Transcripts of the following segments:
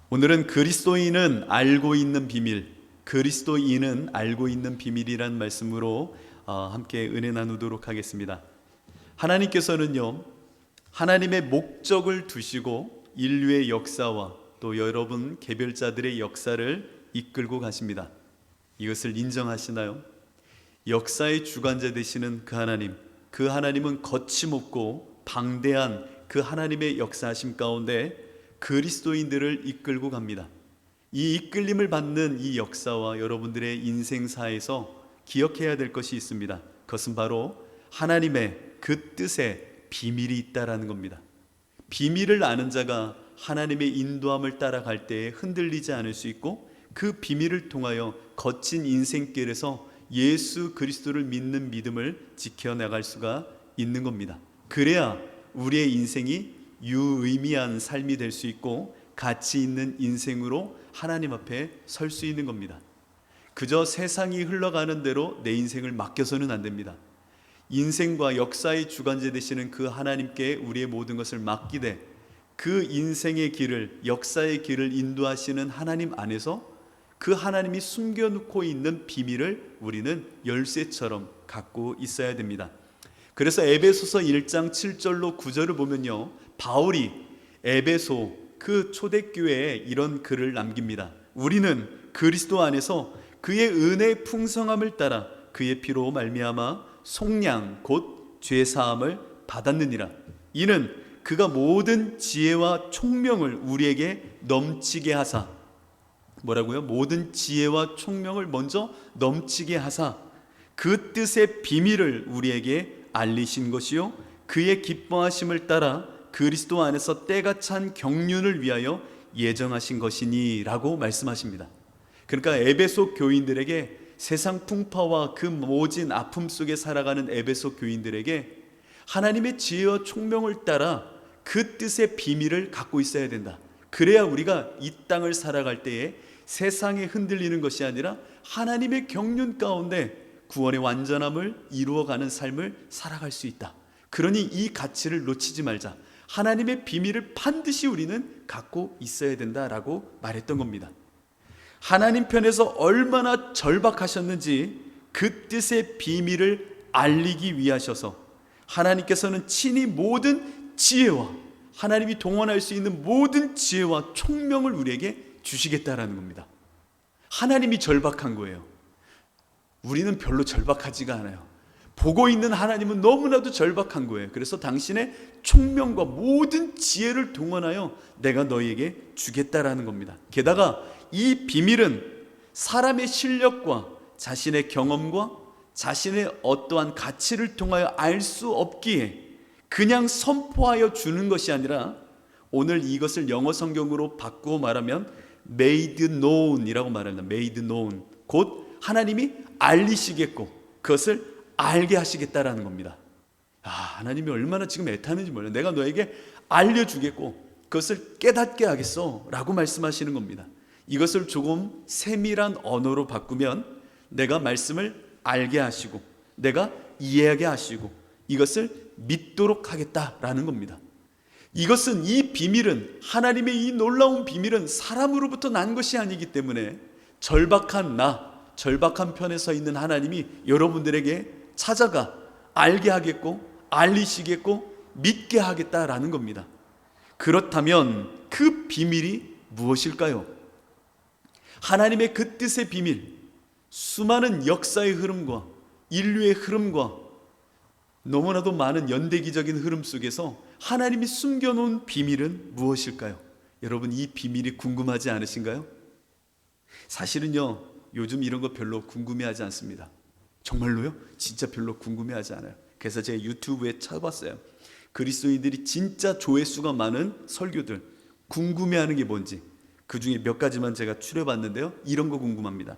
오늘은 그리스도인은 알고 있는 비밀, 그리스도인은 알고 있는 비밀이란 말씀으로 함께 은혜 나누도록 하겠습니다. 하나님께서는요, 하나님의 목적을 두시고 인류의 역사와 또 여러분 개별자들의 역사를 이끌고 가십니다. 이것을 인정하시나요? 역사의 주관자 되시는 그 하나님, 그 하나님은 거침없고 방대한 그 하나님의 역사하심 가운데 그리스도인들을 이끌고 갑니다. 이 이끌림을 받는 이 역사와 여러분들의 인생사에서 기억해야 될 것이 있습니다. 그것은 바로 하나님의 그 뜻에 비밀이 있다라는 겁니다. 비밀을 아는 자가 하나님의 인도함을 따라갈 때에 흔들리지 않을 수 있고, 그 비밀을 통하여 거친 인생길에서 예수 그리스도를 믿는 믿음을 지켜나갈 수가 있는 겁니다. 그래야 우리의 인생이 유의미한 삶이 될 수 있고 가치 있는 인생으로 하나님 앞에 설 수 있는 겁니다. 그저 세상이 흘러가는 대로 내 인생을 맡겨서는 안 됩니다. 인생과 역사의 주관자 되시는 그 하나님께 우리의 모든 것을 맡기되 그 인생의 길을, 역사의 길을 인도하시는 하나님 안에서 그 하나님이 숨겨놓고 있는 비밀을 우리는 열쇠처럼 갖고 있어야 됩니다. 그래서 에베소서 1장 7절로 9절을 보면요, 바울이 에베소 그 초대교회에 이런 글을 남깁니다. 우리는 그리스도 안에서 그의 은혜의 풍성함을 따라 그의 피로 말미암아 속량 곧 죄사함을 받았느니라. 이는 그가 모든 지혜와 총명을 우리에게 넘치게 하사, 뭐라고요? 모든 지혜와 총명을 먼저 넘치게 하사 그 뜻의 비밀을 우리에게 알리신 것이요, 그의 기뻐하심을 따라 그리스도 안에서 때가 찬 경륜을 위하여 예정하신 것이니 라고 말씀하십니다. 그러니까 에베소 교인들에게, 세상 풍파와 그 모진 아픔 속에 살아가는 에베소 교인들에게 하나님의 지혜와 총명을 따라 그 뜻의 비밀을 갖고 있어야 된다. 그래야 우리가 이 땅을 살아갈 때에 세상에 흔들리는 것이 아니라 하나님의 경륜 가운데 구원의 완전함을 이루어가는 삶을 살아갈 수 있다. 그러니 이 가치를 놓치지 말자. 하나님의 비밀을 반드시 우리는 갖고 있어야 된다라고 말했던 겁니다. 하나님 편에서 얼마나 절박하셨는지 그 뜻의 비밀을 알리기 위하셔서 하나님께서는 친히 모든 지혜와, 하나님이 동원할 수 있는 모든 지혜와 총명을 우리에게 주시겠다라는 겁니다. 하나님이 절박한 거예요. 우리는 별로 절박하지가 않아요. 보고 있는 하나님은 너무나도 절박한 거예요. 그래서 당신의 총명과 모든 지혜를 동원하여 내가 너희에게 주겠다라는 겁니다. 게다가 이 비밀은 사람의 실력과 자신의 경험과 자신의 어떠한 가치를 통하여 알 수 없기에 그냥 선포하여 주는 것이 아니라, 오늘 이것을 영어 성경으로 바꾸어 말하면 made known이라고 말합니다. made known, 곧 하나님이 알리시겠고 그것을 알게 하시겠다라는 겁니다. 하나님이 얼마나 지금 애타는지 몰라요. 내가 너에게 알려주겠고 그것을 깨닫게 하겠어 라고 말씀하시는 겁니다. 이것을 조금 세밀한 언어로 바꾸면 내가 말씀을 알게 하시고 내가 이해하게 하시고 이것을 믿도록 하겠다라는 겁니다. 이것은, 이 비밀은, 하나님의 이 놀라운 비밀은 사람으로부터 난 것이 아니기 때문에 절박한 절박한 편에 서 있는 하나님이 여러분들에게 찾아가 알게 하겠고 알리시겠고 믿게 하겠다라는 겁니다. 그렇다면 그 비밀이 무엇일까요? 하나님의 그 뜻의 비밀, 수많은 역사의 흐름과 인류의 흐름과 너무나도 많은 연대기적인 흐름 속에서 하나님이 숨겨놓은 비밀은 무엇일까요? 여러분, 이 비밀이 궁금하지 않으신가요? 사실은요, 요즘 이런 거 별로 궁금해하지 않습니다. 정말로요? 진짜 별로 궁금해하지 않아요. 그래서 제가 유튜브에 찾아봤어요. 그리스도인들이 진짜 조회수가 많은 설교들, 궁금해하는 게 뭔지 그 중에 몇 가지만 제가 추려봤는데요, 이런 거 궁금합니다.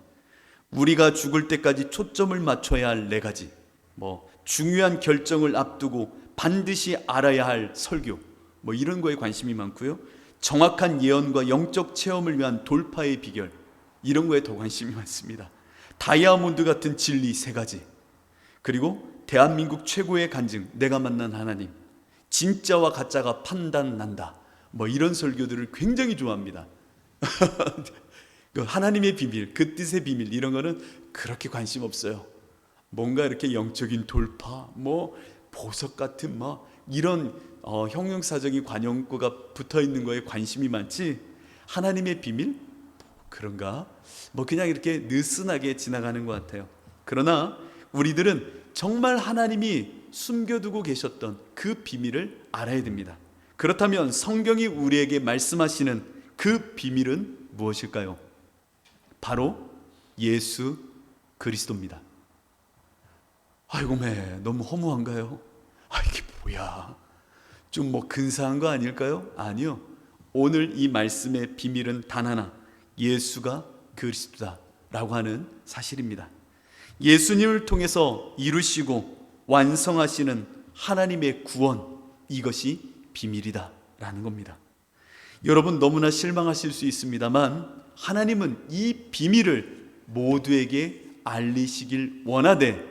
우리가 죽을 때까지 초점을 맞춰야 할 4가지, 중요한 결정을 앞두고 반드시 알아야 할 설교, 이런 거에 관심이 많고요. 정확한 예언과 영적 체험을 위한 돌파의 비결, 이런 거에 더 관심이 많습니다. 다이아몬드 같은 진리 3가지, 그리고 대한민국 최고의 간증, 내가 만난 하나님, 진짜와 가짜가 판단난다, 이런 설교들을 굉장히 좋아합니다. 그 하나님의 비밀, 그 뜻의 비밀 이런 거는 그렇게 관심 없어요. 뭔가 이렇게 영적인 돌파, 뭐 보석 같은 뭐 이런 형용사적인 관용구가 붙어 있는 거에 관심이 많지, 하나님의 비밀 그런가? 뭐 그냥 이렇게 느슨하게 지나가는 것 같아요. 그러나 우리들은 정말 하나님이 숨겨두고 계셨던 그 비밀을 알아야 됩니다. 그렇다면 성경이 우리에게 말씀하시는 그 비밀은 무엇일까요? 바로 예수 그리스도입니다. 아이고 너무 허무한가요? 이게 뭐야, 좀 뭐 근사한 거 아닐까요? 아니요, 오늘 이 말씀의 비밀은 단 하나, 예수가 그리스도다라고 하는 사실입니다. 예수님을 통해서 이루시고 완성하시는 하나님의 구원, 이것이 비밀이다라는 겁니다. 여러분 너무나 실망하실 수 있습니다만 하나님은 이 비밀을 모두에게 알리시길 원하되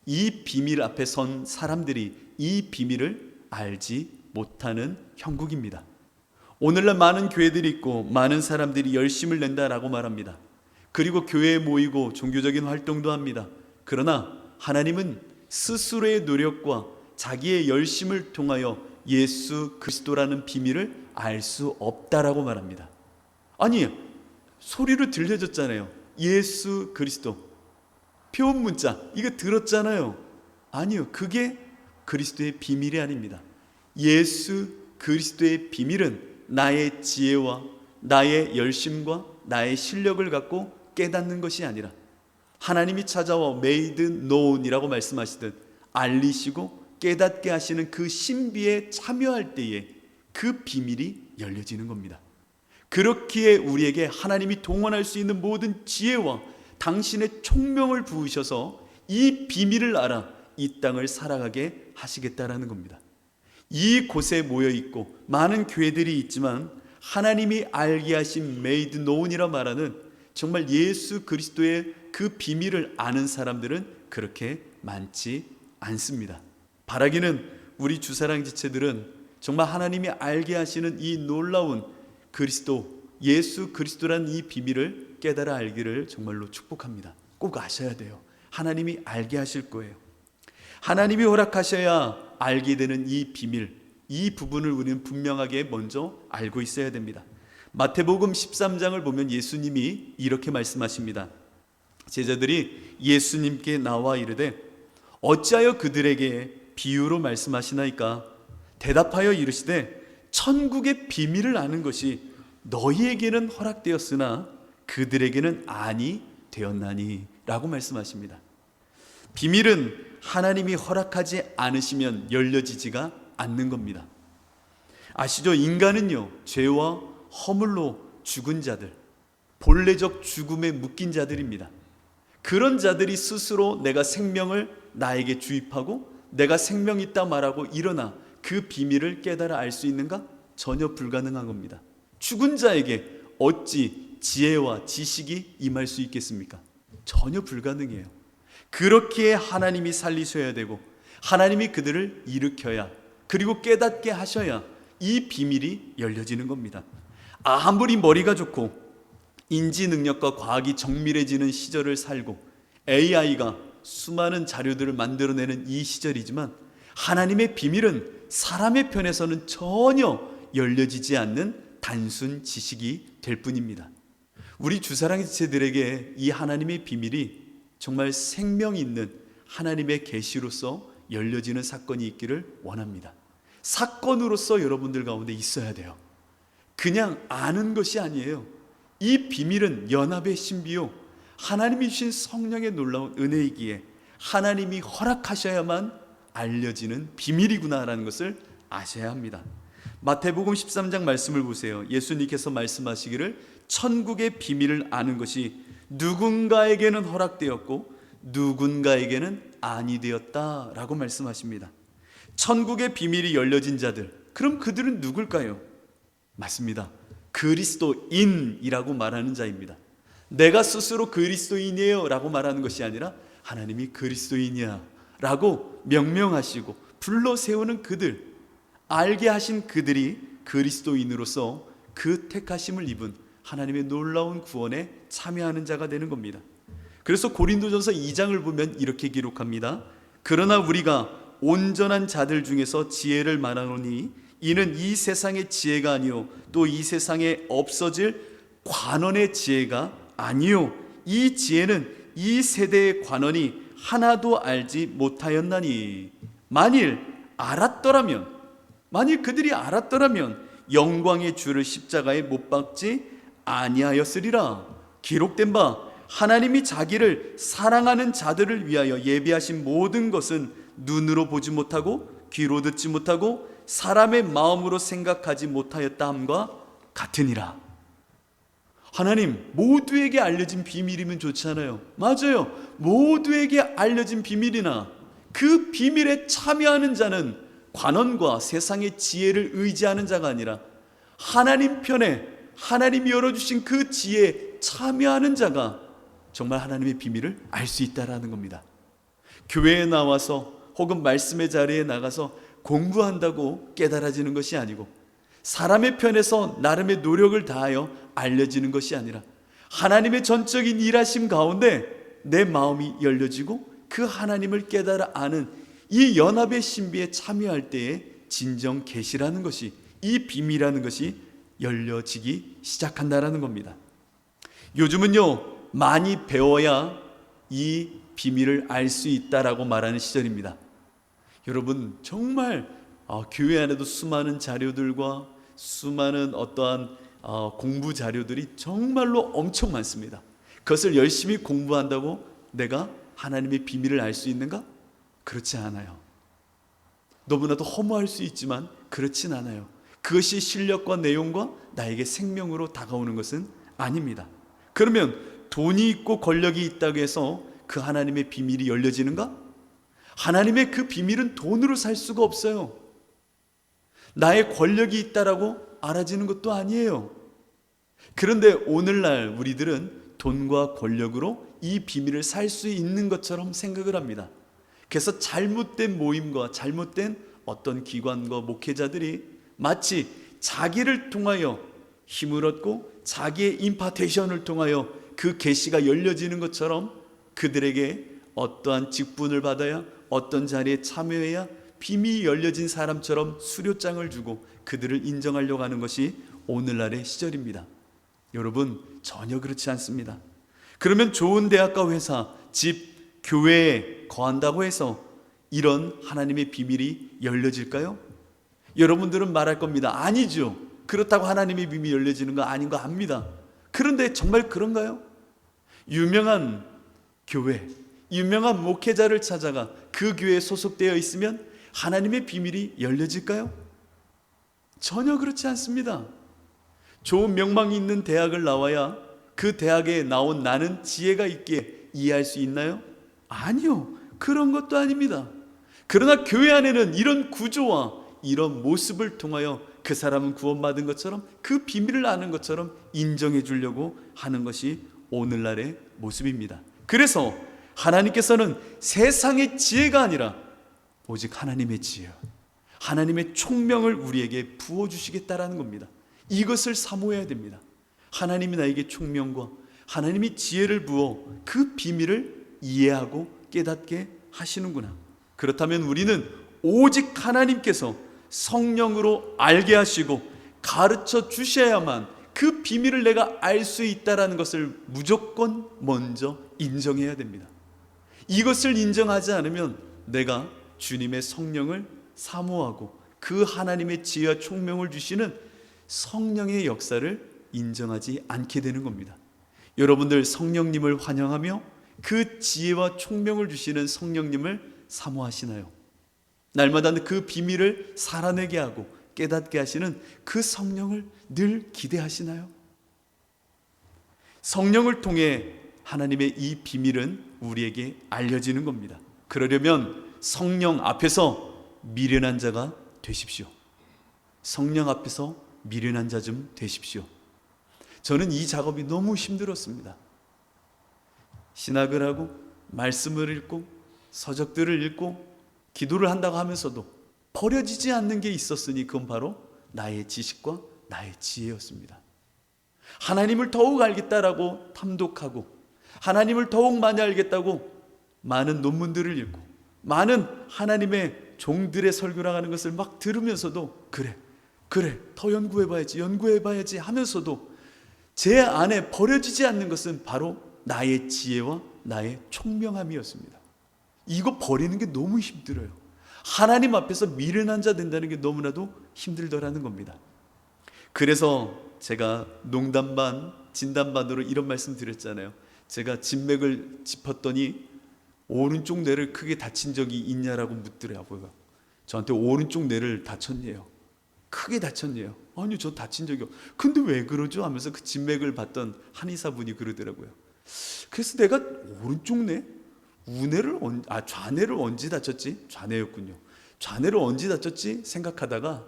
이 비밀 앞에 선 사람들이 이 비밀을 알지 못하는 형국입니다. 오늘날 많은 교회들이 있고 많은 사람들이 열심을 낸다라고 말합니다. 그리고 교회에 모이고 종교적인 활동도 합니다. 그러나 하나님은 스스로의 노력과 자기의 열심을 통하여 예수 그리스도라는 비밀을 알 수 없다라고 말합니다. 아니, 소리로 들려졌잖아요. 예수 그리스도, 표현 문자 이거 들었잖아요. 아니요, 그게 그리스도의 비밀이 아닙니다. 예수 그리스도의 비밀은 나의 지혜와 나의 열심과 나의 실력을 갖고 깨닫는 것이 아니라 하나님이 찾아와 made known이라고 말씀하시듯 알리시고 깨닫게 하시는 그 신비에 참여할 때에 그 비밀이 열려지는 겁니다. 그렇기에 우리에게 하나님이 동원할 수 있는 모든 지혜와 당신의 총명을 부으셔서 이 비밀을 알아 이 땅을 살아가게 하시겠다라는 겁니다. 이 곳에 모여 있고 많은 교회들이 있지만 하나님이 알게 하신 made known이라 말하는 정말 예수 그리스도의 그 비밀을 아는 사람들은 그렇게 많지 않습니다. 바라기는 우리 주사랑 지체들은 정말 하나님이 알게 하시는 이 놀라운 그리스도, 예수 그리스도란 이 비밀을 깨달아 알기를 정말로 축복합니다. 꼭 아셔야 돼요. 하나님이 알게 하실 거예요. 하나님이 허락하셔야 알게 되는 이 비밀, 이 부분을 우리는 분명하게 먼저 알고 있어야 됩니다. 마태복음 13장을 보면 예수님이 이렇게 말씀하십니다. 제자들이 예수님께 나와 이르되 어찌하여 그들에게 비유로 말씀하시나이까? 대답하여 이르시되 천국의 비밀을 아는 것이 너희에게는 허락되었으나 그들에게는 아니 되었나니 라고 말씀하십니다. 비밀은 하나님이 허락하지 않으시면 열려지지가 않는 겁니다. 아시죠? 인간은요, 죄와 허물로 죽은 자들, 본래적 죽음에 묶인 자들입니다. 그런 자들이 스스로 내가 생명을 나에게 주입하고 내가 생명이 있다 말하고 일어나 그 비밀을 깨달아 알 수 있는가? 전혀 불가능한 겁니다. 죽은 자에게 어찌 지혜와 지식이 임할 수 있겠습니까? 전혀 불가능해요. 그렇기에 하나님이 살리셔야 되고 하나님이 그들을 일으켜야, 그리고 깨닫게 하셔야 이 비밀이 열려지는 겁니다. 아무리 머리가 좋고 인지 능력과 과학이 정밀해지는 시절을 살고 AI가 수많은 자료들을 만들어내는 이 시절이지만 하나님의 비밀은 사람의 편에서는 전혀 열려지지 않는 단순 지식이 될 뿐입니다. 우리 주사랑의 지체들에게 이 하나님의 비밀이 정말 생명 있는 하나님의 계시로서 열려지는 사건이 있기를 원합니다. 사건으로서 여러분들 가운데 있어야 돼요. 그냥 아는 것이 아니에요. 이 비밀은 연합의 신비요, 하나님이 주신 성령의 놀라운 은혜이기에 하나님이 허락하셔야만 알려지는 비밀이구나라는 것을 아셔야 합니다. 마태복음 13장 말씀을 보세요. 예수님께서 말씀하시기를 천국의 비밀을 아는 것이 누군가에게는 허락되었고 누군가에게는 아니 되었다라고 말씀하십니다. 천국의 비밀이 열려진 자들, 그럼 그들은 누굴까요? 맞습니다. 그리스도인이라고 말하는 자입니다. 내가 스스로 그리스도인이에요 라고 말하는 것이 아니라 하나님이 그리스도인이야 라고 명명하시고 불러 세우는 그들, 알게 하신 그들이 그리스도인으로서 그 택하심을 입은 하나님의 놀라운 구원에 참여하는 자가 되는 겁니다. 그래서 고린도전서 2장을 보면 이렇게 기록합니다. 그러나 우리가 온전한 자들 중에서 지혜를 말하노니 이는 이 세상의 지혜가 아니요 또 이 세상에 없어질 관원의 지혜가 아니요 이 지혜는 이 세대의 관원이 하나도 알지 못하였나니 만일 그들이 알았더라면 영광의 주를 십자가에 못 박지 아니하였으리라. 기록된 바 하나님이 자기를 사랑하는 자들을 위하여 예비하신 모든 것은 눈으로 보지 못하고 귀로 듣지 못하고 사람의 마음으로 생각하지 못하였다 함과 같으니라. 하나님 모두에게 알려진 비밀이면 좋잖아요. 맞아요. 모두에게 알려진 비밀이나 그 비밀에 참여하는 자는 관원과 세상의 지혜를 의지하는 자가 아니라 하나님 편에 하나님이 열어주신 그 지혜에 참여하는 자가 정말 하나님의 비밀을 알 수 있다라는 겁니다. 교회에 나와서 혹은 말씀의 자리에 나가서 공부한다고 깨달아지는 것이 아니고 사람의 편에서 나름의 노력을 다하여 알려지는 것이 아니라 하나님의 전적인 일하심 가운데 내 마음이 열려지고 그 하나님을 깨달아 아는 이 연합의 신비에 참여할 때에 진정 계시라는 것이, 이 비밀이라는 것이 열려지기 시작한다라는 겁니다. 요즘은요 많이 배워야 이 비밀을 알 수 있다라고 말하는 시절입니다. 여러분 정말 교회 안에도 수많은 자료들과 수많은 어떠한 공부 자료들이 정말로 엄청 많습니다. 그것을 열심히 공부한다고 내가 하나님의 비밀을 알 수 있는가? 그렇지 않아요. 너무나도 허무할 수 있지만 그렇진 않아요. 그것이 실력과 내용과 나에게 생명으로 다가오는 것은 아닙니다. 그러면 돈이 있고 권력이 있다고 해서 그 하나님의 비밀이 열려지는가? 하나님의 그 비밀은 돈으로 살 수가 없어요. 나의 권력이 있다라고 알아지는 것도 아니에요. 그런데 오늘날 우리들은 돈과 권력으로 이 비밀을 살 수 있는 것처럼 생각을 합니다. 그래서 잘못된 모임과 잘못된 어떤 기관과 목회자들이 마치 자기를 통하여 힘을 얻고 자기의 임파테이션을 통하여 그 계시가 열려지는 것처럼 그들에게 어떠한 직분을 받아야 어떤 자리에 참여해야 비밀이 열려진 사람처럼 수료장을 주고 그들을 인정하려고 하는 것이 오늘날의 시절입니다. 여러분 전혀 그렇지 않습니다. 그러면 좋은 대학과 회사, 집, 교회에 거한다고 해서 이런 하나님의 비밀이 열려질까요? 여러분들은 말할 겁니다. 아니죠. 그렇다고 하나님의 비밀이 열려지는 거 아닌 거 압니다. 그런데 정말 그런가요? 유명한 교회, 유명한 목회자를 찾아가 그 교회에 소속되어 있으면 하나님의 비밀이 열려질까요? 전혀 그렇지 않습니다. 좋은 명망이 있는 대학을 나와야 그 대학에 나온 나는 지혜가 있기에 이해할 수 있나요? 아니요. 그런 것도 아닙니다. 그러나 교회 안에는 이런 구조와 이런 모습을 통하여 그 사람은 구원받은 것처럼 그 비밀을 아는 것처럼 인정해 주려고 하는 것이 오늘날의 모습입니다. 그래서 하나님께서는 세상의 지혜가 아니라 오직 하나님의 지혜, 하나님의 총명을 우리에게 부어주시겠다라는 겁니다. 이것을 사모해야 됩니다. 하나님이 나에게 총명과 하나님이 지혜를 부어 그 비밀을 이해하고 깨닫게 하시는구나. 그렇다면 우리는 오직 하나님께서 성령으로 알게 하시고 가르쳐 주셔야만 그 비밀을 내가 알 수 있다는 것을 무조건 먼저 인정해야 됩니다. 이것을 인정하지 않으면 내가 주님의 성령을 사모하고 그 하나님의 지혜와 총명을 주시는 성령의 역사를 인정하지 않게 되는 겁니다. 여러분들 성령님을 환영하며 그 지혜와 총명을 주시는 성령님을 사모하시나요? 날마다 그 비밀을 살아내게 하고 깨닫게 하시는 그 성령을 늘 기대하시나요? 성령을 통해 하나님의 이 비밀은 우리에게 알려지는 겁니다. 그러려면 성령 앞에서 미련한 자가 되십시오. 성령 앞에서 미련한 자 좀 되십시오. 저는 이 작업이 너무 힘들었습니다. 신학을 하고 말씀을 읽고 서적들을 읽고 기도를 한다고 하면서도 버려지지 않는 게 있었으니 그건 바로 나의 지식과 나의 지혜였습니다. 하나님을 더욱 알겠다라고 탐독하고 하나님을 더욱 많이 알겠다고 많은 논문들을 읽고 많은 하나님의 종들의 설교를 하는 것을 막 들으면서도 그래 더 연구해봐야지 하면서도 제 안에 버려지지 않는 것은 바로 나의 지혜와 나의 총명함이었습니다. 이거 버리는 게 너무 힘들어요. 하나님 앞에서 미련한 자 된다는 게 너무나도 힘들더라는 겁니다. 그래서 제가 농담 반 진담 반으로 이런 말씀 드렸잖아요. 제가 진맥을 짚었더니 오른쪽 뇌를 크게 다친 적이 있냐라고 묻더라고요. 저한테 오른쪽 뇌를 다쳤네요. 크게 다쳤네요. 아니요, 저 다친 적이 없어요. 근데 왜 그러죠? 하면서 그 진맥을 봤던 한의사분이 그러더라고요. 그래서 내가 오른쪽 뇌? 좌뇌를 언제 다쳤지? 좌뇌였군요. 좌뇌를 언제 다쳤지? 생각하다가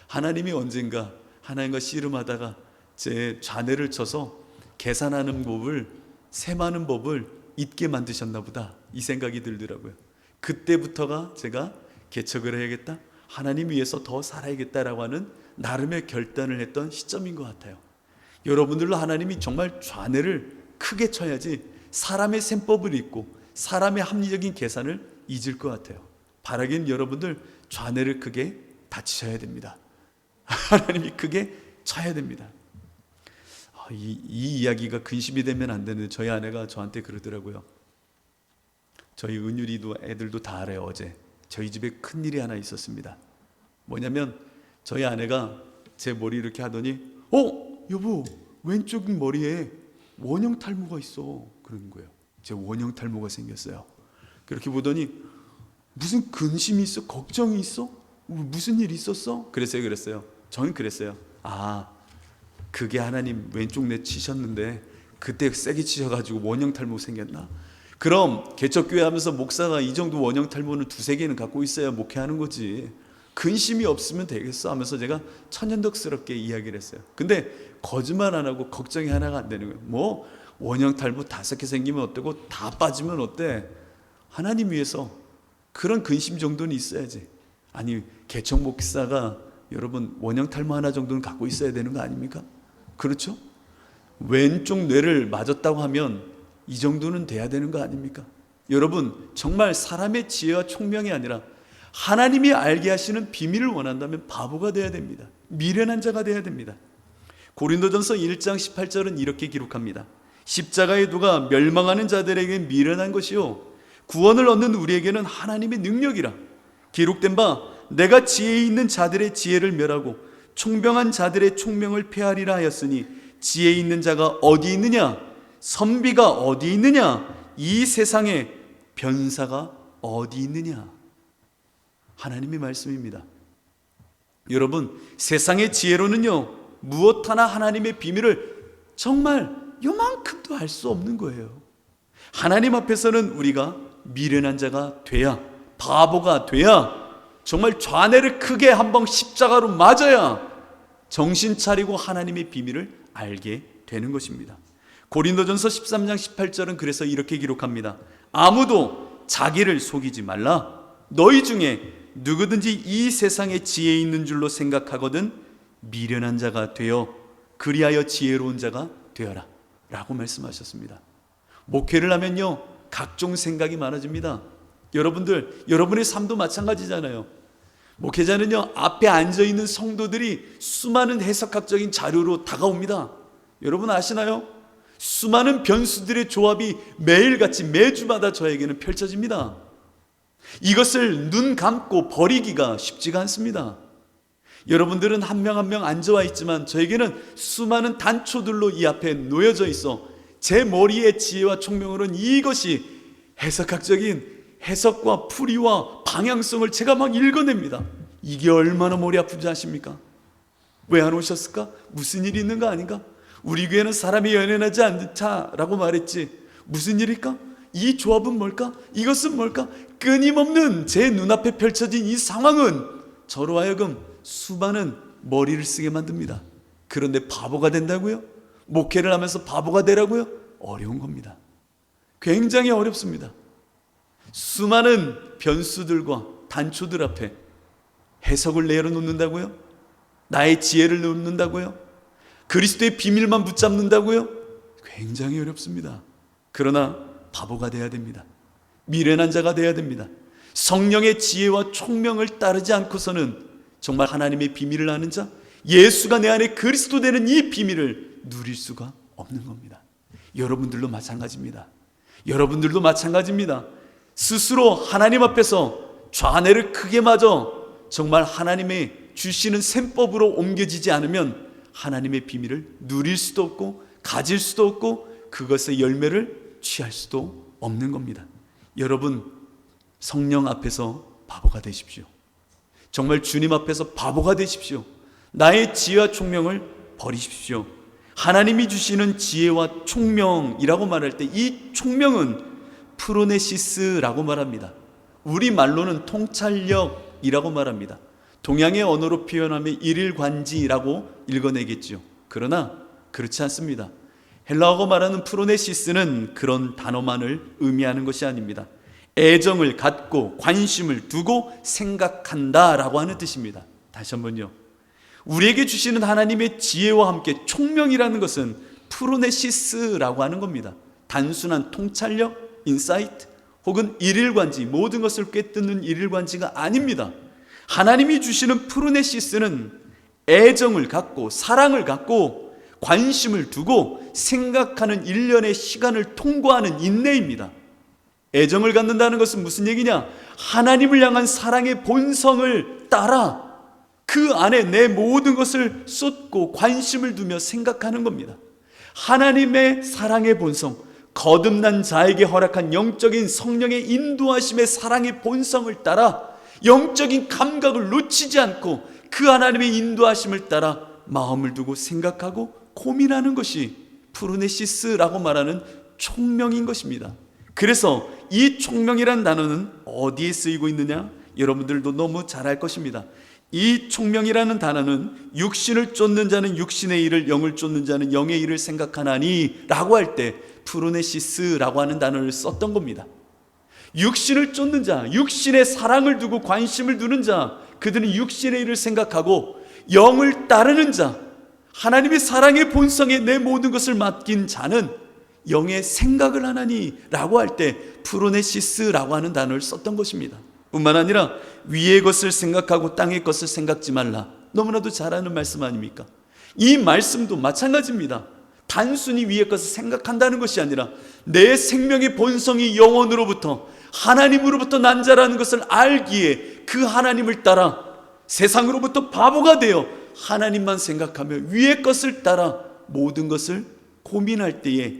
하나님이 언젠가 하나님과 씨름하다가 제 좌뇌를 쳐서 계산하는 법을, 셈하는 법을 잊게 만드셨나 보다, 이 생각이 들더라고요. 그때부터가 제가 개척을 해야겠다, 하나님 위해서 더 살아야겠다라고 하는 나름의 결단을 했던 시점인 것 같아요. 여러분들로 하나님이 정말 좌뇌를 크게 쳐야지 사람의 셈법을 잊고 사람의 합리적인 계산을 잊을 것 같아요. 바라기는 여러분들 좌뇌를 크게 다치셔야 됩니다. 하나님이 크게 쳐야 됩니다. 이 이야기가 근심이 되면 안 되는데 저희 아내가 저한테 그러더라고요. 저희 은율이도 애들도 다 알아요. 어제 저희 집에 큰일이 하나 있었습니다. 뭐냐면 저희 아내가 제 머리 이렇게 하더니 여보 왼쪽 머리에 원형 탈모가 있어 그러는 거예요. 제 원형 탈모가 생겼어요. 그렇게 보더니 무슨 근심이 있어? 걱정이 있어? 무슨 일 있었어? 그랬어요. 저는 그랬어요. 그게 하나님 왼쪽 뇌 치셨는데 그때 세게 치셔가지고 원형 탈모 생겼나? 그럼 개척교회 하면서 목사가 이 정도 원형 탈모는 2-3개는 갖고 있어야 목회하는 거지, 근심이 없으면 되겠어 하면서 제가 천연덕스럽게 이야기를 했어요. 근데 거짓말 안 하고 걱정이 하나가 안 되는 거예요. 뭐 원형 탈모 5개 생기면 어때고 다 빠지면 어때? 하나님 위해서 그런 근심 정도는 있어야지. 아니 개척 목사가 여러분 원형 탈모 하나 정도는 갖고 있어야 되는 거 아닙니까? 그렇죠? 왼쪽 뇌를 맞았다고 하면 이 정도는 돼야 되는 거 아닙니까? 여러분 정말 사람의 지혜와 총명이 아니라 하나님이 알게 하시는 비밀을 원한다면 바보가 돼야 됩니다. 미련한 자가 돼야 됩니다. 고린도전서 1장 18절은 이렇게 기록합니다. 십자가의 도가 멸망하는 자들에게 미련한 것이요 구원을 얻는 우리에게는 하나님의 능력이라. 기록된 바 내가 지혜 있는 자들의 지혜를 멸하고 총명한 자들의 총명을 폐하리라 하였으니 지혜 있는 자가 어디 있느냐? 선비가 어디 있느냐? 이 세상에 변사가 어디 있느냐? 하나님의 말씀입니다. 여러분 세상의 지혜로는요 무엇 하나 하나님의 비밀을 정말 요만큼도 알 수 없는 거예요. 하나님 앞에서는 우리가 미련한 자가 돼야, 바보가 돼야, 정말 좌뇌를 크게 한번 십자가로 맞아야 정신 차리고 하나님의 비밀을 알게 되는 것입니다. 고린도전서 13장 18절은 그래서 이렇게 기록합니다. 아무도 자기를 속이지 말라. 너희 중에 누구든지 이 세상에 지혜 있는 줄로 생각하거든 미련한 자가 되어 그리하여 지혜로운 자가 되어라 라고 말씀하셨습니다. 목회를 하면요 각종 생각이 많아집니다. 여러분들, 여러분의 삶도 마찬가지잖아요. 목회자는요 앞에 앉아있는 성도들이 수많은 해석학적인 자료로 다가옵니다. 여러분 아시나요? 수많은 변수들의 조합이 매일같이 매주마다 저에게는 펼쳐집니다. 이것을 눈 감고 버리기가 쉽지가 않습니다. 여러분들은 한 명 한 명 앉아와 있지만 저에게는 수많은 단초들로 이 앞에 놓여져 있어 제 머리의 지혜와 총명으로는 이것이 해석학적인 해석과 풀이와 방향성을 제가 막 읽어냅니다. 이게 얼마나 머리 아픈지 아십니까? 왜 안 오셨을까? 무슨 일이 있는 거 아닌가? 우리 교회는 사람이 연연하지 않다라고 말했지 무슨 일일까? 이 조합은 뭘까? 이것은 뭘까? 끊임없는 제 눈앞에 펼쳐진 이 상황은 저로 하여금 수많은 머리를 쓰게 만듭니다. 그런데 바보가 된다고요? 목회를 하면서 바보가 되라고요? 어려운 겁니다. 굉장히 어렵습니다. 수많은 변수들과 단초들 앞에 해석을 내려놓는다고요? 나의 지혜를 놓는다고요? 그리스도의 비밀만 붙잡는다고요? 굉장히 어렵습니다. 그러나 바보가 돼야 됩니다. 미련한 자가 돼야 됩니다. 성령의 지혜와 총명을 따르지 않고서는 정말 하나님의 비밀을 아는 자, 예수가 내 안에 그리스도 되는 이 비밀을 누릴 수가 없는 겁니다. 여러분들도 마찬가지입니다. 여러분들도 마찬가지입니다. 스스로 하나님 앞에서 좌뇌를 크게 맞아 정말 하나님의 주시는 셈법으로 옮겨지지 않으면 하나님의 비밀을 누릴 수도 없고 가질 수도 없고 그것의 열매를 취할 수도 없는 겁니다. 여러분, 성령 앞에서 바보가 되십시오. 정말 주님 앞에서 바보가 되십시오. 나의 지혜와 총명을 버리십시오. 하나님이 주시는 지혜와 총명이라고 말할 때 이 총명은 프로네시스라고 말합니다. 우리말로는 통찰력이라고 말합니다. 동양의 언어로 표현하면 일일관지라고 읽어내겠죠. 그러나 그렇지 않습니다. 헬라어가 말하는 프로네시스는 그런 단어만을 의미하는 것이 아닙니다. 애정을 갖고 관심을 두고 생각한다 라고 하는 뜻입니다. 다시 한번요. 우리에게 주시는 하나님의 지혜와 함께 총명이라는 것은 프로네시스라고 하는 겁니다. 단순한 통찰력, 인사이트 혹은 일일관지, 모든 것을 꿰뚫는 일일관지가 아닙니다. 하나님이 주시는 프로네시스는 애정을 갖고 사랑을 갖고 관심을 두고 생각하는 일련의 시간을 통과하는 인내입니다. 애정을 갖는다는 것은 무슨 얘기냐? 하나님을 향한 사랑의 본성을 따라 그 안에 내 모든 것을 쏟고 관심을 두며 생각하는 겁니다. 하나님의 사랑의 본성, 거듭난 자에게 허락한 영적인 성령의 인도하심의 사랑의 본성을 따라 영적인 감각을 놓치지 않고 그 하나님의 인도하심을 따라 마음을 두고 생각하고 고민하는 것이 프로네시스라고 말하는 총명인 것입니다. 그래서 이 총명이란 단어는 어디에 쓰이고 있느냐? 여러분들도 너무 잘 알 것입니다. 이 총명이라는 단어는 육신을 쫓는 자는 육신의 일을, 영을 쫓는 자는 영의 일을 생각하나니 라고 할 때 프로네시스라고 하는 단어를 썼던 겁니다. 육신을 쫓는 자, 육신의 사랑을 두고 관심을 두는 자, 그들은 육신의 일을 생각하고 영을 따르는 자, 하나님의 사랑의 본성에 내 모든 것을 맡긴 자는 영의 생각을 하나니 라고 할 때 프로네시스라고 하는 단어를 썼던 것입니다. 뿐만 아니라 위의 것을 생각하고 땅의 것을 생각지 말라, 너무나도 잘 아는 말씀 아닙니까? 이 말씀도 마찬가지입니다. 단순히 위의 것을 생각한다는 것이 아니라 내 생명의 본성이 영원으로부터 하나님으로부터 난 자라는 것을 알기에 그 하나님을 따라 세상으로부터 바보가 되어 하나님만 생각하며 위의 것을 따라 모든 것을 고민할 때에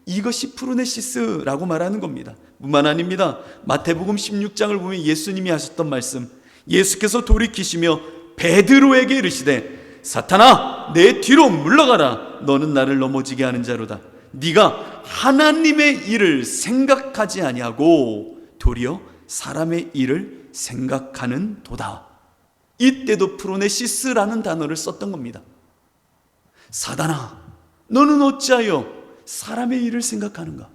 이것이 프로네시스라고 말하는 겁니다. 뿐만 아닙니다. 마태복음 16장을 보면 예수님이 하셨던 말씀, 예수께서 돌이키시며 베드로에게 이르시되 사탄아 내 뒤로 물러가라, 너는 나를 넘어지게 하는 자로다. 네가 하나님의 일을 생각하지 아니하고 도리어 사람의 일을 생각하는 도다. 이때도 프로네시스라는 단어를 썼던 겁니다. 사단아 너는 어찌하여 사람의 일을 생각하는가?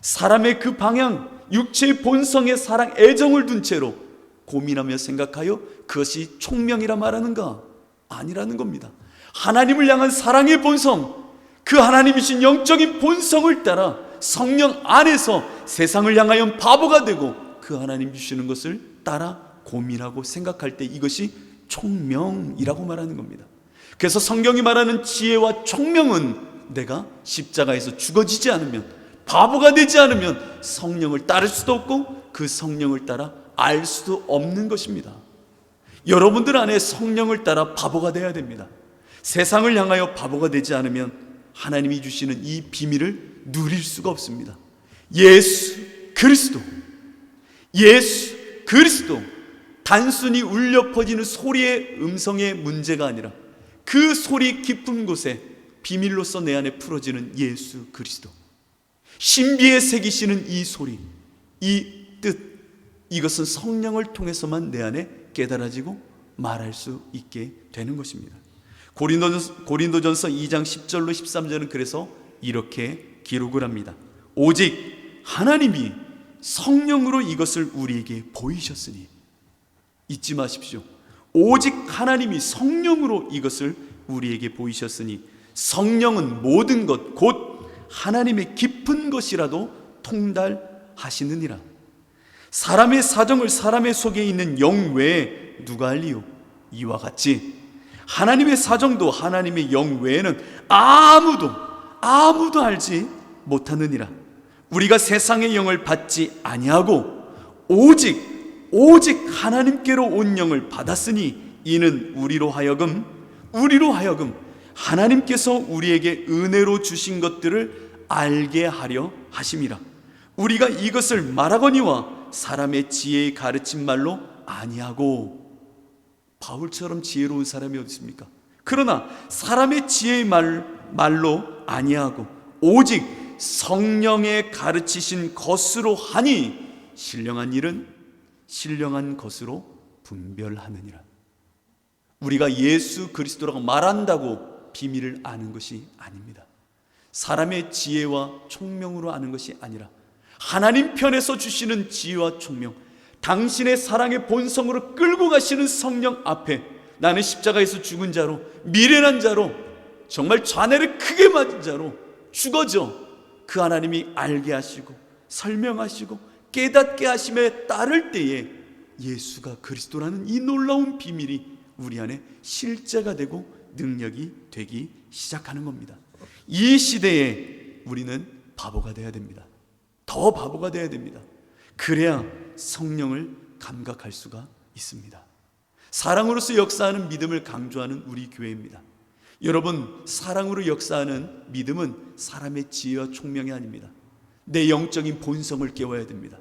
사람의 그 방향, 육체의 본성의 사랑, 애정을 둔 채로 고민하며 생각하여 그것이 총명이라 말하는가? 아니라는 겁니다. 하나님을 향한 사랑의 본성, 그 하나님이신 영적인 본성을 따라 성령 안에서 세상을 향하여 바보가 되고 그 하나님 주시는 것을 따라 고민하고 생각할 때 이것이 총명이라고 말하는 겁니다. 그래서 성경이 말하는 지혜와 총명은 내가 십자가에서 죽어지지 않으면, 바보가 되지 않으면 성령을 따를 수도 없고 그 성령을 따라 알 수도 없는 것입니다. 여러분들 안에 성령을 따라 바보가 되어야 됩니다. 세상을 향하여 바보가 되지 않으면 하나님이 주시는 이 비밀을 누릴 수가 없습니다. 예수 그리스도, 예수 그리스도, 단순히 울려 퍼지는 소리의 음성의 문제가 아니라 그 소리 깊은 곳에 비밀로서 내 안에 풀어지는 예수 그리스도, 신비에 새기시는 이 소리, 이 뜻, 이것은 성령을 통해서만 내 안에 깨달아지고 말할 수 있게 되는 것입니다. 고린도전서 2장 10절로 13절은 그래서 이렇게 기록을 합니다. 오직 하나님이 성령으로 이것을 우리에게 보이셨으니, 잊지 마십시오. 오직 하나님이 성령으로 이것을 우리에게 보이셨으니 성령은 모든 것 곧 하나님의 깊은 것이라도 통달하시느니라. 사람의 사정을 사람의 속에 있는 영 외에 누가 알리요? 이와 같이 하나님의 사정도 하나님의 영 외에는 아무도 알지 못하느니라. 우리가 세상의 영을 받지 아니하고 오직 하나님께로 온 영을 받았으니 이는 우리로 하여금 하나님께서 우리에게 은혜로 주신 것들을 알게 하려 하심이라. 우리가 이것을 말하거니와 사람의 지혜의 가르친 말로 아니하고. 바울처럼 지혜로운 사람이 어디 있습니까? 그러나 사람의 지혜의 말로 아니하고 오직 성령의 가르치신 것으로 하니 신령한 일은 신령한 것으로 분별하느니라. 우리가 예수 그리스도라고 말한다고 비밀을 아는 것이 아닙니다. 사람의 지혜와 총명으로 아는 것이 아니라 하나님 편에서 주시는 지혜와 총명, 당신의 사랑의 본성으로 끌고 가시는 성령 앞에 나는 십자가에서 죽은 자로, 미련한 자로, 정말 좌뇌를 크게 맞은 자로 죽어져 그 하나님이 알게 하시고 설명하시고 깨닫게 하심에 따를 때에 예수가 그리스도라는 이 놀라운 비밀이 우리 안에 실제가 되고 능력이 되기 시작하는 겁니다. 이 시대에 우리는 바보가 되어야 됩니다. 더 바보가 되어야 됩니다. 그래야 성령을 감각할 수가 있습니다. 사랑으로서 역사하는 믿음을 강조하는 우리 교회입니다. 여러분, 사랑으로 역사하는 믿음은 사람의 지혜와 총명이 아닙니다. 내 영적인 본성을 깨워야 됩니다.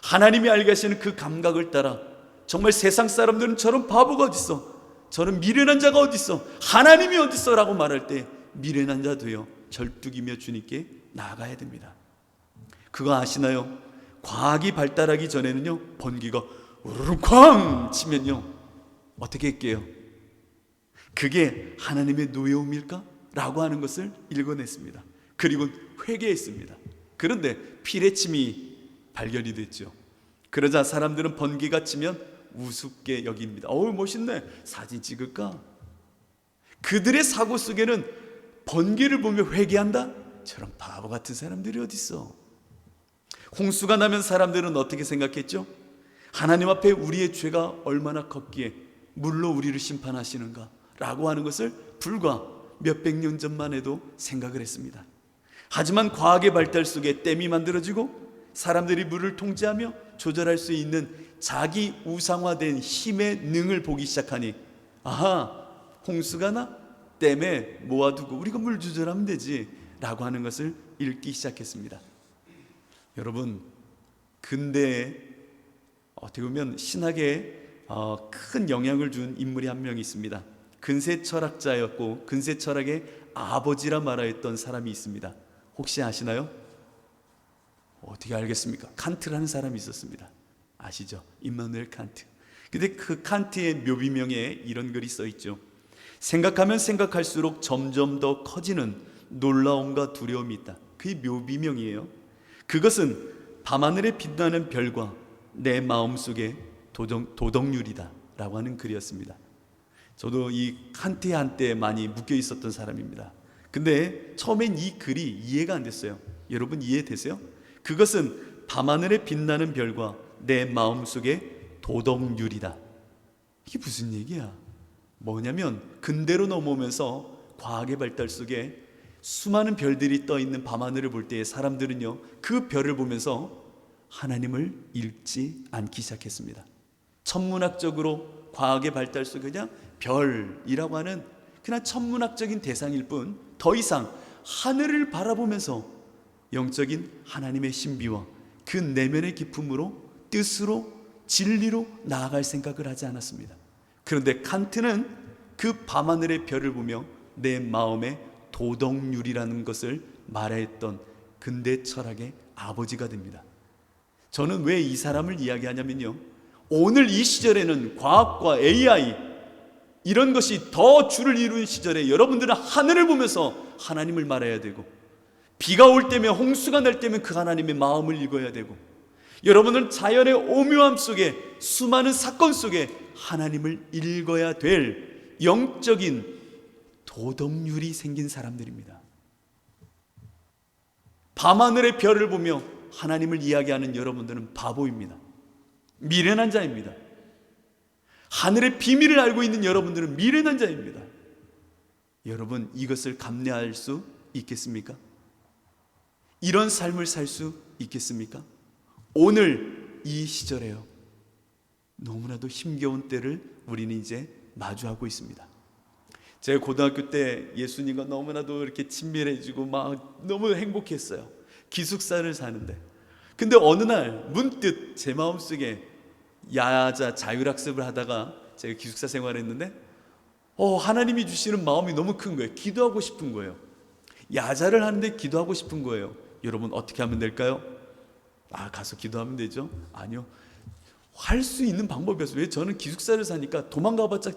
하나님이 알게 하시는 그 감각을 따라 정말 세상 사람들은 저런 바보가 어딨어, 저런 미련한 자가 어딨어, 하나님이 어딨어 라고 말할 때 미련한 자 되어 절뚝이며 주님께 나아가야 됩니다. 그거 아시나요? 과학이 발달하기 전에는요, 번개가 우르르 쾅 치면요 어떻게 할게요? 그게 하나님의 노여움일까? 라고 하는 것을 읽어냈습니다. 그리고 회개했습니다. 그런데 피뢰침이 발견이 됐죠. 그러자 사람들은 번개가 치면 우습게 여깁니다. 어우 멋있네, 사진 찍을까? 그들의 사고 속에는 번개를 보며 회개한다? 저런 바보 같은 사람들이 어딨어. 홍수가 나면 사람들은 어떻게 생각했죠? 하나님 앞에 우리의 죄가 얼마나 컸기에 물로 우리를 심판하시는가 라고 하는 것을 불과 몇백 년 전만 해도 생각을 했습니다. 하지만 과학의 발달 속에 댐이 만들어지고 사람들이 물을 통제하며 조절할 수 있는 자기 우상화된 힘의 능을 보기 시작하니, 아하, 홍수가 나? 댐에 모아두고 우리가 물 조절하면 되지 라고 하는 것을 읽기 시작했습니다. 여러분, 근대에 어떻게 보면 신학에 큰 영향을 준 인물이 한 명 있습니다. 근세 철학자였고 근세 철학의 아버지라 말하였던 사람이 있습니다. 혹시 아시나요? 어떻게 알겠습니까? 칸트라는 사람이 있었습니다. 아시죠? 임마누엘 칸트. 근데 그 칸트의 묘비명에 이런 글이 써 있죠. 생각하면 생각할수록 점점 더 커지는 놀라움과 두려움이 있다. 그게 묘비명이에요. 그것은 밤하늘에 빛나는 별과 내 마음속에 도덕률이다 라고 하는 글이었습니다. 저도 이 칸트의 한때 많이 묶여 있었던 사람입니다. 근데 처음엔 이 글이 이해가 안 됐어요. 여러분 이해되세요? 그것은 밤하늘에 빛나는 별과 내 마음속에 도덕률이다. 이게 무슨 얘기야? 뭐냐면 근대로 넘어오면서 과학의 발달 속에 수많은 별들이 떠 있는 밤하늘을 볼 때에 사람들은요 그 별을 보면서 하나님을 읽지 않기 시작했습니다. 천문학적으로 과학의 발달 속에 그냥 별이라고 하는 그냥 천문학적인 대상일 뿐 더 이상 하늘을 바라보면서 영적인 하나님의 신비와 그 내면의 기품으로 뜻으로 진리로 나아갈 생각을 하지 않았습니다. 그런데 칸트는 그 밤하늘의 별을 보며 내 마음의 도덕률이라는 것을 말했던 근대 철학의 아버지가 됩니다. 저는 왜 이 사람을 이야기하냐면요, 오늘 이 시절에는 과학과 AI 이런 것이 더 주를 이루는 시절에 여러분들은 하늘을 보면서 하나님을 말해야 되고, 비가 올 때면 홍수가 날 때면 그 하나님의 마음을 읽어야 되고, 여러분은 자연의 오묘함 속에 수많은 사건 속에 하나님을 읽어야 될 영적인 도덕률이 생긴 사람들입니다. 밤하늘의 별을 보며 하나님을 이야기하는 여러분들은 바보입니다. 미련한 자입니다. 하늘의 비밀을 알고 있는 여러분들은 미련한 자입니다. 여러분, 이것을 감내할 수 있겠습니까? 이런 삶을 살 수 있겠습니까? 오늘 이 시절에요, 너무나도 힘겨운 때를 우리는 이제 마주하고 있습니다. 제가 고등학교 때 예수님과 너무나도 이렇게 친밀해지고 막 너무 행복했어요. 기숙사를 사는데. 근데 어느 날 문득 제 마음속에 야자 자율학습을 하다가 제가 기숙사 생활을 했는데 하나님이 주시는 마음이 너무 큰 거예요. 기도하고 싶은 거예요. 야자를 하는데 기도하고 싶은 거예요. 여러분, 어떻게 하면 될까요? 가서 기도하면 되죠? 아니요. 할 수 있는 방법이 없어요. 왜? 저는 기숙사를 사니까 도망가봤자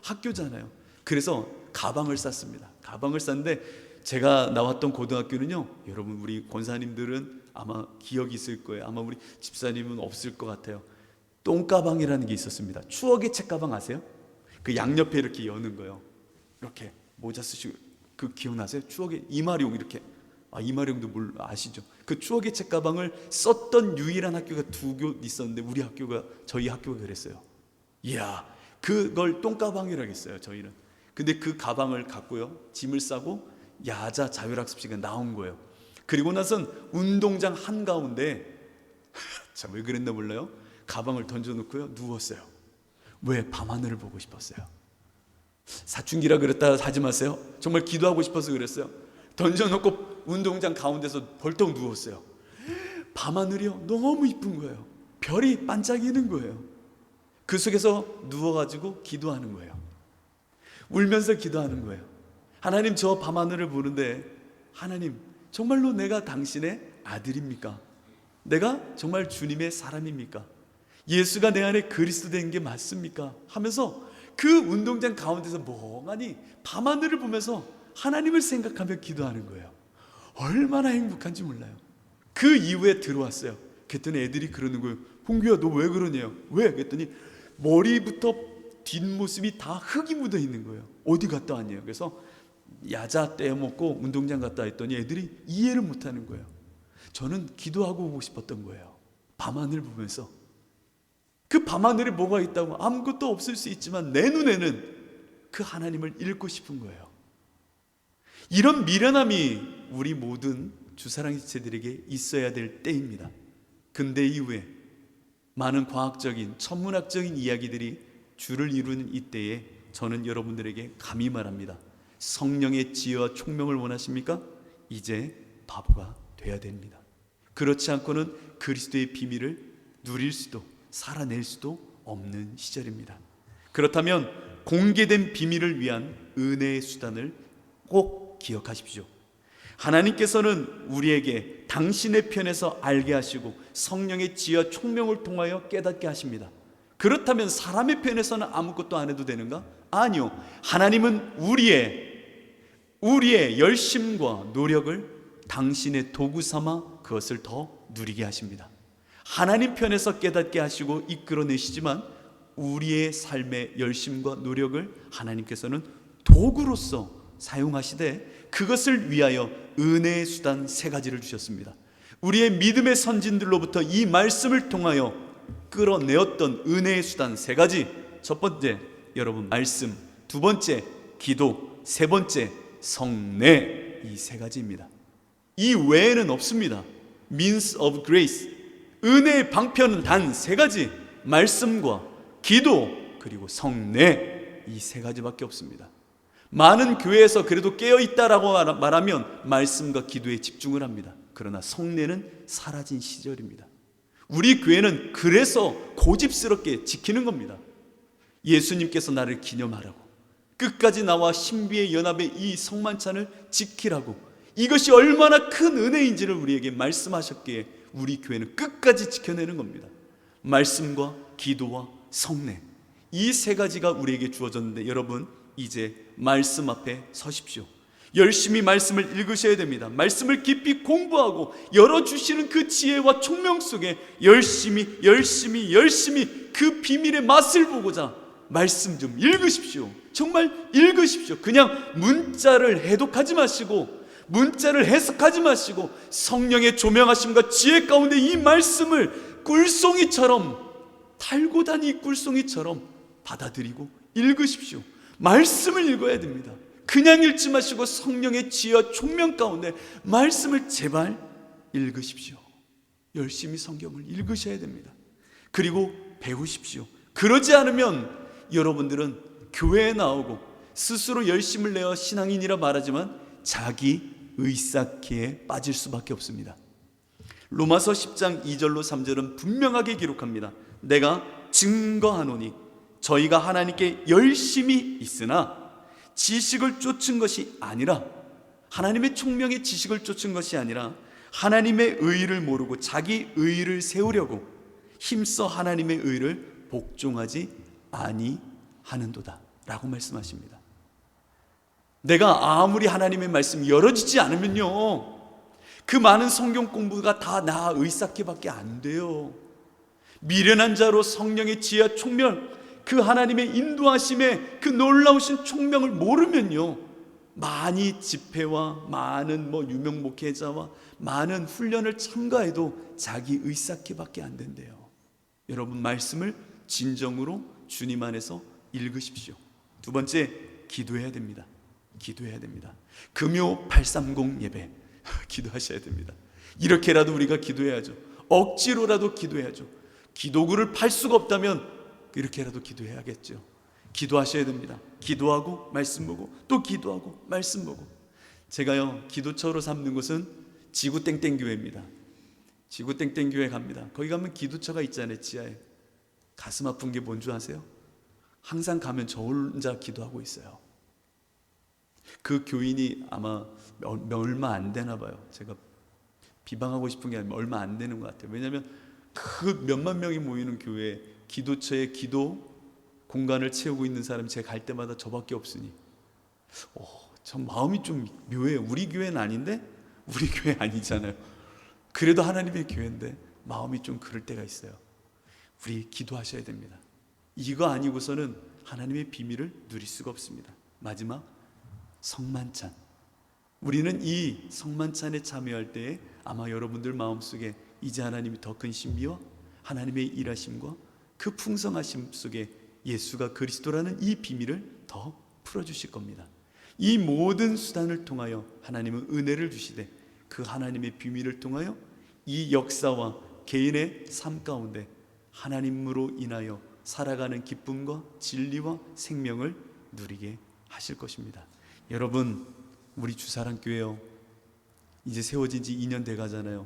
학교잖아요. 그래서 가방을 쌌습니다. 가방을 쌌는데, 제가 나왔던 고등학교는요, 여러분, 우리 권사님들은 아마 기억이 있을 거예요. 아마 우리 집사님은 없을 것 같아요. 똥가방이라는 게 있었습니다. 추억의 책가방 아세요? 그 양옆에 이렇게 여는 거예요. 이렇게 모자 쓰시고, 그 기억나세요? 추억의 이마룡 이렇게. 이마룡도 아시죠? 그 추억의 책가방을 썼던 유일한 학교가 두 곳 있었는데 저희 학교가 그랬어요. 이야, 그걸 똥가방이라고 했어요, 저희는. 근데 그 가방을 갖고요, 짐을 싸고 야자 자율학습 시간 나온 거예요. 그리고 나선 운동장 한가운데 참 왜 그랬나 몰라요? 가방을 던져놓고요, 누웠어요. 왜? 밤하늘을 보고 싶었어요. 사춘기라 그랬다 하지 마세요. 정말 기도하고 싶어서 그랬어요. 던져놓고 운동장 가운데서 벌떡 누웠어요. 밤하늘이요, 너무 이쁜 거예요. 별이 반짝이는 거예요. 그 속에서 누워가지고 기도하는 거예요. 울면서 기도하는 거예요. 하나님, 저 밤하늘을 보는데, 하나님, 정말로 내가 당신의 아들입니까? 내가 정말 주님의 사람입니까? 예수가 내 안에 그리스도 된 게 맞습니까? 하면서 그 운동장 가운데서 멍하니 밤하늘을 보면서 하나님을 생각하며 기도하는 거예요. 얼마나 행복한지 몰라요. 그 이후에 들어왔어요. 그랬더니 애들이 그러는 거예요. 홍규야, 너 왜 그러냐요? 왜? 그랬더니 머리부터 뒷모습이 다 흙이 묻어 있는 거예요. 어디 갔다 왔냐요? 그래서 야자 떼어먹고 운동장 갔다 했더니 애들이 이해를 못하는 거예요. 저는 기도하고 오고 싶었던 거예요. 밤하늘 보면서. 그 밤하늘에 뭐가 있다고? 아무것도 없을 수 있지만 내 눈에는 그 하나님을 읽고 싶은 거예요. 이런 미련함이 우리 모든 주사랑의 지체들에게 있어야 될 때입니다. 근대 이후에 많은 과학적인 천문학적인 이야기들이 주를 이루는 이때에 저는 여러분들에게 감히 말합니다. 성령의 지혜와 총명을 원하십니까? 이제 바보가 돼야 됩니다. 그렇지 않고는 그리스도의 비밀을 누릴 수도 살아낼 수도 없는 시절입니다. 그렇다면 공개된 비밀을 위한 은혜의 수단을 꼭 기억하십시오. 하나님께서는 우리에게 당신의 편에서 알게 하시고 성령의 지혜와 총명을 통하여 깨닫게 하십니다. 그렇다면 사람의 편에서는 아무것도 안 해도 되는가? 아니요. 하나님은 우리의 열심과 노력을 당신의 도구 삼아 그것을 더 누리게 하십니다. 하나님 편에서 깨닫게 하시고 이끌어내시지만 우리의 삶의 열심과 노력을 하나님께서는 도구로서 사용하시되 그것을 위하여 은혜의 수단 세 가지를 주셨습니다. 우리의 믿음의 선진들로부터 이 말씀을 통하여 끌어내었던 은혜의 수단 세 가지. 첫 번째, 여러분, 말씀. 두 번째, 기도. 세 번째, 성례. 이 세 가지입니다. 이 외에는 없습니다. means of grace. 은혜의 방편은 단 세 가지. 말씀과 기도 그리고 성례. 이 세 가지밖에 없습니다. 많은 교회에서 그래도 깨어있다라고 말하면 말씀과 기도에 집중을 합니다. 그러나 성례는 사라진 시절입니다. 우리 교회는 그래서 고집스럽게 지키는 겁니다. 예수님께서 나를 기념하라고, 끝까지 나와 신비의 연합의 이 성만찬을 지키라고, 이것이 얼마나 큰 은혜인지를 우리에게 말씀하셨기에 우리 교회는 끝까지 지켜내는 겁니다. 말씀과 기도와 성례, 이 세 가지가 우리에게 주어졌는데, 여러분 이제 말씀 앞에 서십시오. 열심히 말씀을 읽으셔야 됩니다. 말씀을 깊이 공부하고 열어주시는 그 지혜와 총명 속에 열심히 그 비밀의 맛을 보고자 말씀 좀 읽으십시오. 정말 읽으십시오. 그냥 문자를 해독하지 마시고, 문자를 해석하지 마시고, 성령의 조명하심과 지혜 가운데 이 말씀을 꿀송이처럼, 달고 다니 꿀송이처럼 받아들이고 읽으십시오. 말씀을 읽어야 됩니다. 그냥 읽지 마시고 성령의 지혜와 총명 가운데 말씀을 제발 읽으십시오. 열심히 성경을 읽으셔야 됩니다. 그리고 배우십시오. 그러지 않으면 여러분들은 교회에 나오고 스스로 열심을 내어 신앙인이라 말하지만 자기 의싹기에 빠질 수밖에 없습니다. 로마서 10장 2절로 3절은 분명하게 기록합니다. 내가 증거하노니 저희가 하나님께 열심히 있으나 지식을 쫓은 것이 아니라, 하나님의 총명의 지식을 쫓은 것이 아니라 하나님의 의를 모르고 자기 의를 세우려고 힘써 하나님의 의를 복종하지 아니하는도다 라고 말씀하십니다. 내가 아무리 하나님의 말씀이 열어지지 않으면요, 그 많은 성경 공부가 다 나 의싹기밖에 안 돼요. 미련한 자로 성령의 지혜와 총명, 그 하나님의 인도하심의 그 놀라우신 총명을 모르면요, 많이 집회와 많은 유명 목회자와 많은 훈련을 참가해도 자기 의싹기밖에 안 된대요. 여러분, 말씀을 진정으로 주님 안에서 읽으십시오. 두 번째, 기도해야 됩니다. 기도해야 됩니다. 금요 830 예배 기도하셔야 됩니다. 이렇게라도 우리가 기도해야죠. 억지로라도 기도해야죠. 기도구를 팔 수가 없다면 이렇게라도 기도해야겠죠. 기도하셔야 됩니다. 기도하고 말씀 보고 또 기도하고 말씀 보고. 제가요, 기도처로 삼는 곳은 지구땡땡교회입니다. 지구땡땡교회 갑니다. 거기 가면 기도처가 있잖아요, 지하에. 가슴 아픈 게 뭔 줄 아세요? 항상 가면 저 혼자 기도하고 있어요. 그 교인이 아마 얼마 안 되나 봐요. 제가 비방하고 싶은 게 아니라 얼마 안 되는 것 같아요. 왜냐하면 그 몇만 명이 모이는 교회에 기도처에 기도 공간을 채우고 있는 사람이 제가 갈 때마다 저밖에 없으니 참 마음이 좀 묘해요. 우리 교회는 아닌데, 우리 교회 아니잖아요. 그래도 하나님의 교회인데 마음이 좀 그럴 때가 있어요. 우리 기도하셔야 됩니다. 이거 아니고서는 하나님의 비밀을 누릴 수가 없습니다. 마지막, 성만찬. 우리는 이 성만찬에 참여할 때에 아마 여러분들 마음속에 이제 하나님이 더 큰 신비와 하나님의 일하심과 그 풍성하심 속에 예수가 그리스도라는 이 비밀을 더 풀어주실 겁니다. 이 모든 수단을 통하여 하나님은 은혜를 주시되 그 하나님의 비밀을 통하여 이 역사와 개인의 삶 가운데 하나님으로 인하여 살아가는 기쁨과 진리와 생명을 누리게 하실 것입니다. 여러분, 우리 주사랑교회요, 이제 세워진 지 2년 돼 가잖아요.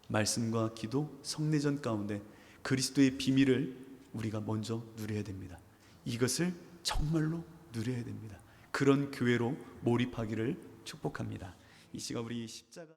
말씀과 기도, 성례전 가운데 그리스도의 비밀을 우리가 먼저 누려야 됩니다. 이것을 정말로 누려야 됩니다. 그런 교회로 몰입하기를 축복합니다. 이 시간 우리 십자가